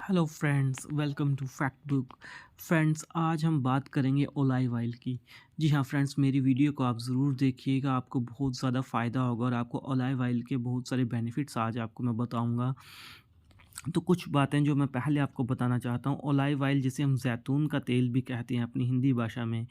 Hello friends, welcome to fact book. Friends, आज हम बात करेंगे ओलिव ऑयल की। जी हाँ फ्रेंड्स, मेरी वीडियो को आप ज़रूर देखिएगा, आपको बहुत ज़्यादा फ़ायदा होगा और आपको ओलिव ऑयल के बहुत सारे बेनिफिट्स आज आपको मैं बताऊंगा। तो कुछ बातें जो मैं पहले आपको बताना चाहता हूँ, ओलिव ऑयल जिसे हम जैतून का तेल भी कहते हैं अपनी हिंदी भाषा में,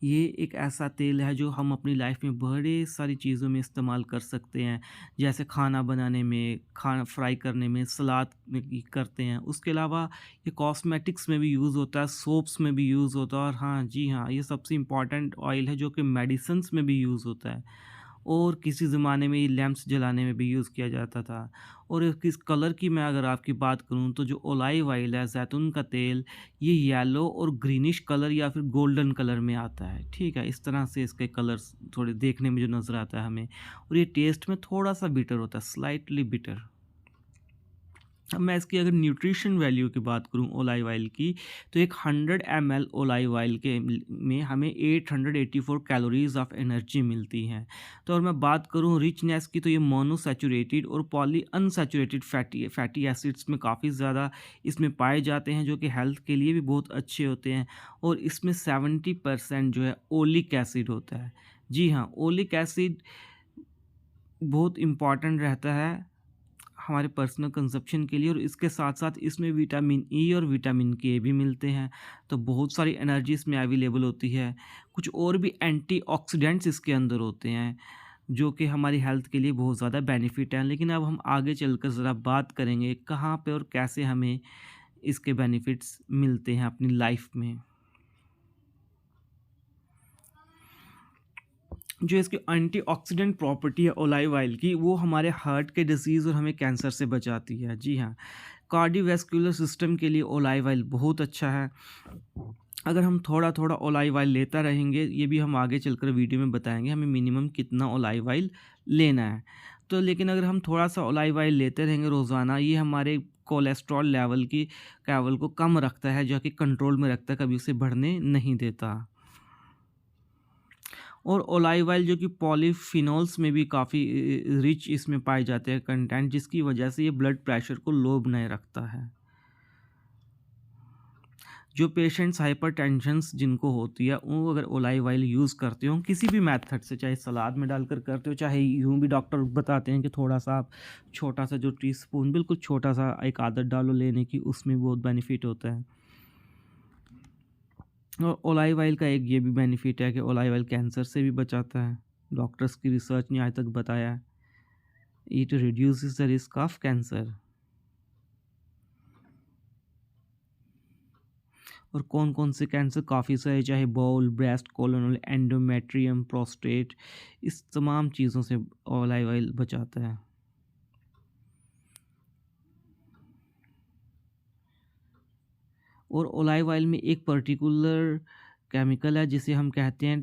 ये एक ऐसा तेल है जो हम अपनी लाइफ में बड़े सारी चीज़ों में इस्तेमाल कर सकते हैं। जैसे खाना बनाने में, खाना फ्राई करने में, सलाद में भी करते हैं। उसके अलावा ये कॉस्मेटिक्स में भी यूज़ होता है, सोप्स में भी यूज़ होता है और हाँ जी हाँ, ये सबसे इम्पॉर्टेंट ऑयल है जो कि मेडिसिन्स में भी यूज़ होता है। और किसी ज़माने में ये लैंप्स जलाने में भी यूज़ किया जाता था। और किस कलर की मैं अगर आपकी बात करूँ तो जो ओलिव ऑयल है, ज़ैतून का तेल, ये येलो और ग्रीनिश कलर या फिर गोल्डन कलर में आता है, ठीक है? इस तरह से इसके कलर्स थोड़े देखने में जो नज़र आता है हमें, और ये टेस्ट में थोड़ा-सा बिटर होता है, स्लाइटली बिटर। अब मैं इसकी अगर न्यूट्रिशन वैल्यू की बात करूं ओलिव ऑयल की, तो एक 100 ml ओलिव ऑयल के में हमें 884 कैलोरीज ऑफ एनर्जी मिलती हैं। तो अगर मैं बात करूं रिचनेस की, तो ये मोनोसैचुरेटेड और poly unsaturated fatty fatty acids में काफ़ी ज़्यादा इसमें पाए जाते हैं, जो कि हेल्थ के लिए भी बहुत अच्छे होते हैं। और इसमें 70% जो है ओलिक एसिड होता है। जी हाँ, ओलिक एसिड बहुत इम्पॉर्टेंट रहता है हमारे पर्सनल कंज़प्शन के लिए, और इसके साथ-साथ इसमें विटामिन ई और विटामिन के भी मिलते हैं। तो बहुत सारी एनर्जी इसमें अवेलेबल होती है। कुछ और भी एंटीऑक्सीडेंट्स इसके अंदर होते हैं, जो कि हमारी हेल्थ के लिए बहुत ज़्यादा बेनिफिट हैं। लेकिन अब हम आगे चलकर ज़रा बात करेंगे कहाँ पे और कैसे हमें इसके बेनिफिट्स मिलते हैं अपनी लाइफ में। जो इसकी एंटीऑक्सीडेंट प्रॉपर्टी है ओलिव ऑयल की, वो हमारे हार्ट के डिसीज़ और हमें कैंसर से बचाती है। जी हाँ, कार्डियोवैस्कुलर सिस्टम के लिए ओलिव ऑयल बहुत अच्छा है। अगर हम थोड़ा-थोड़ा ओलिव ऑयल लेता रहेंगे, ये भी हम आगे चलकर वीडियो में बताएँगे हमें मिनिमम कितना ओलिव ऑयल लेना है। तो लेकिन अगर हम थोड़ा-सा ओलिव ऑयल लेते रहेंगे रोज़ाना, ये हमारे कोलेस्ट्रॉल लेवल को कम रखता है, जो कि कंट्रोल में रखता है, कभी उसे बढ़ने नहीं देता। और ओलिव ऑयल जो कि पॉलीफिनोल्स में भी काफ़ी रिच इसमें पाए जाते हैं कंटेंट, जिसकी वजह से ये ब्लड प्रेशर को लो बनाए रखता है। जो पेशेंट्स हाइपरटेंशन्स जिनको होती है, वो अगर ओलिव ऑयल यूज़ करते हो किसी भी मेथड से, चाहे सलाद में डालकर करते हो, चाहे यूँ भी डॉक्टर बताते हैं कि थोड़ा-सा आप छोटा-सा जो टीस्पून बिल्कुल छोटा-सा एक आदत डालो लेने की, उसमें बहुत बेनिफिट होता है। और ओलिव ऑयल का एक ये भी बेनिफिट है कि ओलिव ऑयल कैंसर से भी बचाता है। डॉक्टर्स की रिसर्च ने आज तक बताया है, it reduces the risk of cancer. और कौन-कौन से कैंसर, काफ़ी सारे, चाहे bowel, breast, colonal, endometrium, prostate, इस तमाम चीज़ों से ओलिव ऑयल बचाता है। और ओलिव ऑयल में एक पर्टिकुलर केमिकल है जिसे हम कहते हैं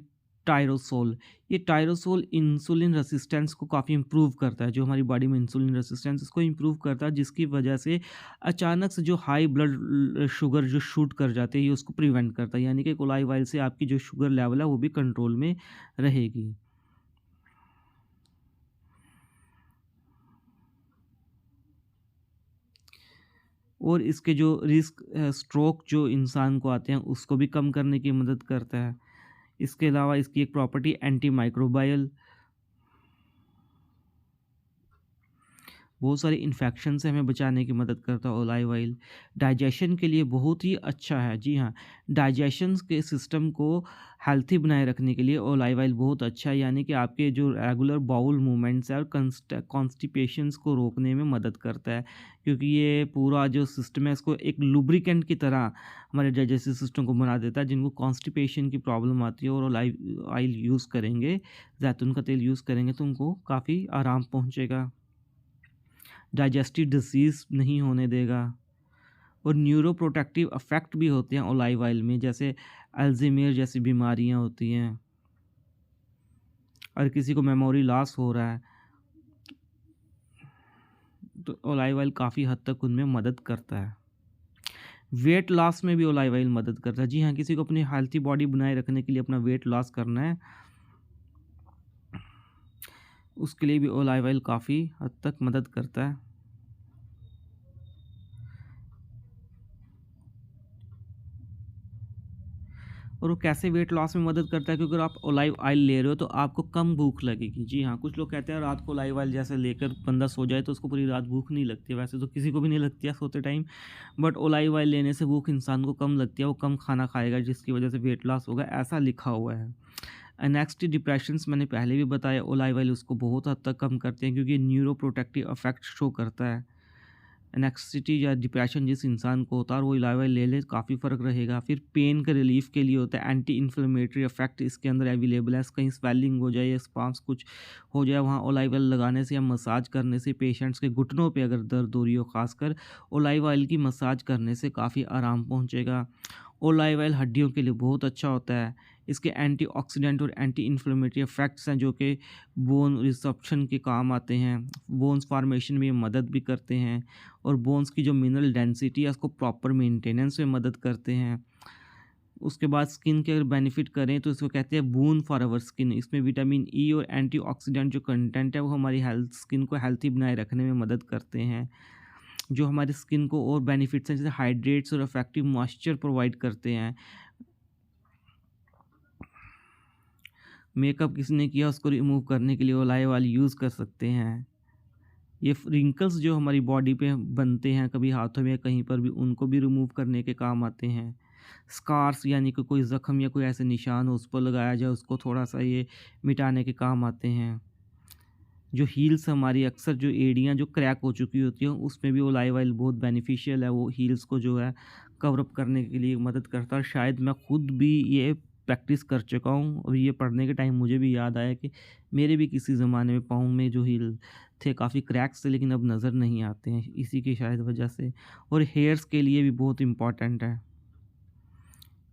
टायरोसोल। ये टायरोसोल इंसुलिन रेसिस्टेंस को काफ़ी इम्प्रूव करता है, जो हमारी बॉडी में इंसुलिन रेसिस्टेंस इसको इम्प्रूव करता है, जिसकी वजह से अचानक से जो हाई ब्लड शुगर जो शूट कर जाते हैं, ये उसको प्रिवेंट करता है। यानी कि ओलिव ऑयल से आपकी जो शुगर लेवल है वो भी कंट्रोल में रहेगी। और इसके जो रिस्क स्ट्रोक जो इंसान को आते हैं उसको भी कम करने की मदद करता है। इसके अलावा इसकी एक प्रॉपर्टी एंटी माइक्रोबायल, बहुत सारे इन्फेक्शन से हमें बचाने की मदद करता है ओलिव ऑयल। डाइजेशन के लिए बहुत ही अच्छा है। जी हाँ, डाइजेशन के सिस्टम को हेल्थी बनाए रखने के लिए ओलिव ऑयल बहुत अच्छा है, यानी कि आपके जो रेगुलर बाउल मूवमेंट्स है और कॉन्स्टिपेशंस को रोकने में मदद करता है, क्योंकि ये पूरा जो सिस्टम है इसको एक लुब्रिकेंट की तरह हमारे डाइजेस्टिव सिस्टम को बना देता है। जिनको कॉन्स्टिपेशन की प्रॉब्लम आती है और ओलिव ऑयल यूज़ करेंगे, जैतून का तेल यूज़ करेंगे, तो उनको काफ़ी आराम पहुँचेगा, डाइजेस्टिव डिसीज़ नहीं होने देगा। और न्यूरोप्रोटेक्टिव इफ़ेक्ट भी होते हैं ओलिव ऑयल में, जैसे अल्ज़ाइमर जैसी बीमारियां होती हैं, और किसी को मेमोरी लॉस हो रहा है, तो ओलिव ऑयल काफ़ी हद तक उनमें मदद करता है। वेट लॉस में भी ओलिव ऑयल मदद करता है। जी हाँ, किसी को अपनी हेल्थी बॉडी बनाए रखने के लिए अपना वेट लॉस करना है, उसके लिए भी ओलिव ऑयल काफ़ी हद तक मदद करता है। और वो कैसे वेट लॉस में मदद करता है, क्योंकि अगर आप ओलिव ऑयल ले रहे हो तो आपको कम भूख लगेगी। जी हाँ, कुछ लोग कहते हैं रात को ओलिव ऑयल जैसे लेकर बंदा सो जाए तो उसको पूरी रात भूख नहीं लगती है, वैसे तो किसी को भी नहीं लगती है सोते टाइम, बट ओलिव ऑयल लेने से भूख इंसान को कम लगती है, वो कम खाना खाएगा जिसकी वजह से वेट लॉस होगा, ऐसा लिखा हुआ है। एनेक्सिटी डिप्रेशंस मैंने पहले भी बताया, ओलिव ऑयल उसको बहुत हद तक कम करते हैं, क्योंकि न्यूरो प्रोटेक्टिव इफेक्ट शो करता है। एनेक्सिटी या डिप्रेशन जिस इंसान को होता है और वो ओलिव ऑयल ले ले काफ़ी फ़र्क रहेगा। फिर पेन के रिलीफ के लिए होता है, एंटी इन्फ्लेमेटरी इफेक्ट इसके अंदर अवेलेबल है। कहीं स्वेलिंग हो जाए या स्पाम्स कुछ हो जाए, वहाँ ओलिव ऑयल लगाने से या मसाज करने से पेशेंट्स के घुटनों पे अगर दर्द हो रही हो, खासकर ओलिव ऑयल की मसाज करने से काफ़ी आराम पहुँचेगा। ओलिव ऑयल हड्डियों के लिए बहुत अच्छा होता है। इसके एंटीऑक्सीडेंट और एंटी इन्फ्लेमेटरी इफ़ेक्ट्स हैं जो कि बोन रिसप्शन के काम आते हैं। बोन्स फॉर्मेशन में मदद भी करते हैं और बोन्स की जो मिनरल डेंसिटी है उसको प्रॉपर मेंटेनेंस में मदद करते हैं। उसके बाद स्किन के अगर बेनिफिट करें तो इसको कहते हैं बून फॉर आवर स्किन। इसमें विटामिन ई और एंटीऑक्सीडेंट जो कंटेंट है वो हमारी हेल्थ स्किन को हेल्थी बनाए रखने में मदद करते हैं, जो हमारी स्किन को और बेनिफिट्स हैं, जैसे हाइड्रेट्स और इफेक्टिव मॉइस्चर प्रोवाइड करते हैं। मेकअप किसने किया उसको रिमूव करने के लिए ओलिव ऑयल यूज़ कर सकते हैं। ये रिंकल्स जो हमारी बॉडी पे बनते हैं कभी हाथों में या कहीं पर भी, उनको भी रिमूव करने के काम आते हैं। स्कार्स यानी कि कोई ज़ख्म या कोई ऐसे निशान हो उस पर लगाया जाए, उसको थोड़ा सा ये मिटाने के काम आते हैं। जो हील्स हमारी अक्सर जो एड़ियाँ जो क्रैक हो चुकी होती हैं उसमें भी ओलिव ऑयल बहुत बेनिफिशियल है, वो हील्स को जो है कवर अप करने के लिए मदद करता है। शायद मैं खुद भी ये प्रैक्टिस कर चुका हूँ और ये पढ़ने के टाइम मुझे भी याद आया कि मेरे भी किसी ज़माने में पाँव में जो हील थे काफ़ी क्रैक्स थे, लेकिन अब नज़र नहीं आते हैं इसी की शायद वजह से। और हेयर्स के लिए भी बहुत इम्पॉर्टेंट है,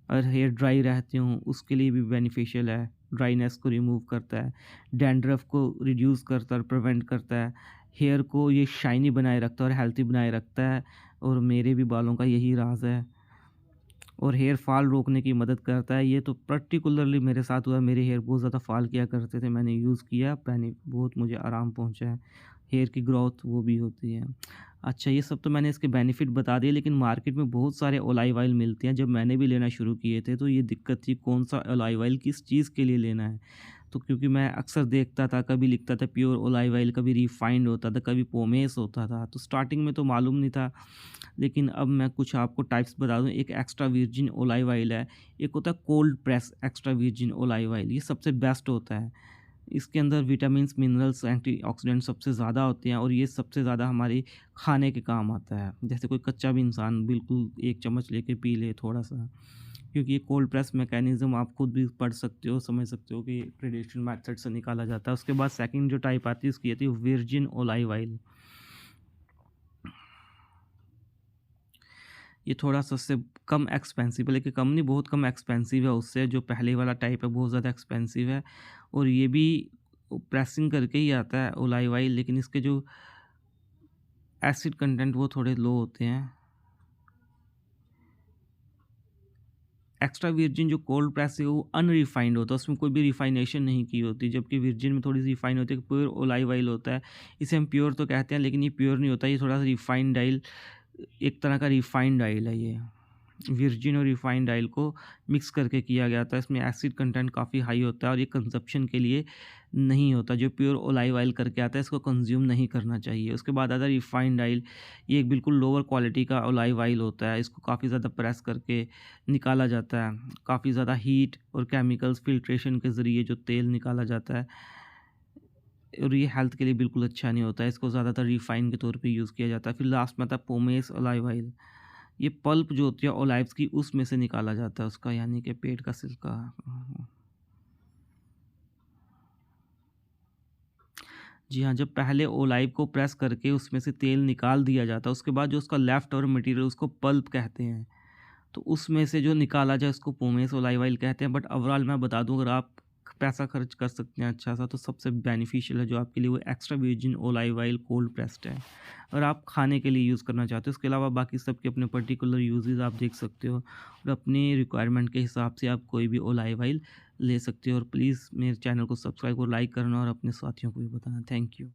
अगर हेयर ड्राई रहते हों उसके लिए भी बेनिफिशियल है, ड्राइनेस को रिमूव करता है, डैंड्रफ को रिड्यूस करता है और प्रिवेंट करता है, हेयर को ये शाइनी बनाए रखता है और हेल्थी बनाए रखता है, और मेरे भी बालों का यही राज है। और हेयर फॉल रोकने की मदद करता है, ये तो पर्टिकुलरली मेरे साथ हुआ, मेरे हेयर बहुत ज़्यादा फॉल किया करते थे, मैंने यूज़ किया, मैंने बहुत मुझे आराम पहुंचा है, हेयर की ग्रोथ वो भी होती है। अच्छा, ये सब तो मैंने इसके बेनिफिट बता दिए, लेकिन मार्केट में बहुत सारे ओलिव ऑयल मिलते हैं। जब मैंने भी लेना शुरू किए थे तो ये दिक्कत थी कौन सा ओलिव ऑयल किस चीज़ के लिए लेना है। तो क्योंकि मैं अक्सर देखता था, कभी लिखता था प्योर ओलिव ऑयल, कभी रिफाइंड होता था, कभी पोमेस होता था, तो स्टार्टिंग में तो मालूम नहीं था। लेकिन अब मैं कुछ आपको टाइप्स बता दूं। एक एक्स्ट्रा वर्जिन ओलिव ऑयल है, एक होता है cold press extra virgin olive oil, ये सबसे बेस्ट होता है। इसके अंदर विटामिन्स, मिनरल्स, एंटीऑक्सीडेंट सबसे ज़्यादा होते हैं और ये सबसे ज़्यादा हमारे खाने के काम आता है। जैसे कोई कच्चा भी इंसान बिल्कुल 1 चम्मच लेके पी ले थोड़ा-सा, क्योंकि ये कोल्ड प्रेस मैकेनिज़्म आप खुद भी पढ़ सकते हो, समझ सकते हो कि ट्रेडिशनल मेथड से निकाला जाता है। उसके बाद सेकंड जो टाइप आती है उसकी आती है वर्जिन ओलिव ऑयल। ये थोड़ा-सा उससे कम एक्सपेंसिव है, लेकिन कम नहीं, बहुत कम एक्सपेंसिव है उससे, जो पहले वाला टाइप है बहुत ज़्यादा एक्सपेंसिव है। और ये भी प्रेसिंग करके ही आता है ओलिव ऑयल, लेकिन इसके जो एसिड कंटेंट वो थोड़े लो होते हैं। एक्स्ट्रा वर्जिन जो कोल्ड प्रेस है वो अनरिफाइंड होता है, उसमें कोई भी रिफाइनेशन नहीं की होती, जबकि वर्जिन में थोड़ी सी रिफाइन होती है, प्योर ओलिव ऑयल होता है। इसे हम प्योर तो कहते हैं, लेकिन ये प्योर नहीं होता, ये थोड़ा सा रिफाइंड ऑयल, एक तरह का रिफाइंड ऑयल है ये। वर्जिन और रिफाइंड ऑयल को मिक्स करके किया गया था, इसमें एसिड कंटेंट काफ़ी हाई होता है और ये कंजप्शन के लिए नहीं होता। जो प्योर ओलिव ऑयल करके आता है इसको कंज्यूम नहीं करना चाहिए। उसके बाद आता है रिफाइंड ऑयल, ये एक बिल्कुल लोअर क्वालिटी का ओलिव ऑयल होता है, इसको काफ़ी ज़्यादा प्रेस करके निकाला जाता है, काफ़ी ज़्यादा हीट और केमिकल्स फिल्ट्रेशन के ज़रिए जो तेल निकाला जाता है, और ये हेल्थ के लिए बिल्कुल अच्छा नहीं होता है, इसको ज़्यादातर रिफाइन के तौर पे यूज़ किया जाता है। फिर लास्ट में आता है पोमेस ओलिव ऑयल, ये पल्प जो होती है ओलिव्स की उसमें से निकाला जाता है उसका, यानी कि पेट का छिलका। जी हाँ, जब पहले ओलाइव को प्रेस करके उसमें से तेल निकाल दिया जाता है, उसके बाद जो उसका लेफ्ट ओवर मटेरियल उसको पल्प कहते हैं। तो उसमें से जो निकाला जाए उसको पोमेस ओलिव ऑयल कहते हैं। बट ओवरऑल मैं बता दूं, अगर आप पैसा खर्च कर सकते हैं अच्छा सा, तो सबसे बेनिफिशियल है जो आपके लिए वो extra virgin olive oil cold pressed है, और आप खाने के लिए यूज़ करना चाहते हो। उसके अलावा बाकी सबके अपने पर्टिकुलर यूजेस आप देख सकते हो, और अपनी रिक्वायरमेंट के हिसाब से आप कोई भी ओलिव ऑयल ले सकते हो। और प्लीज़ मेरे चैनल को सब्सक्राइब और लाइक करना और अपने साथियों को भी बताना। Thank you.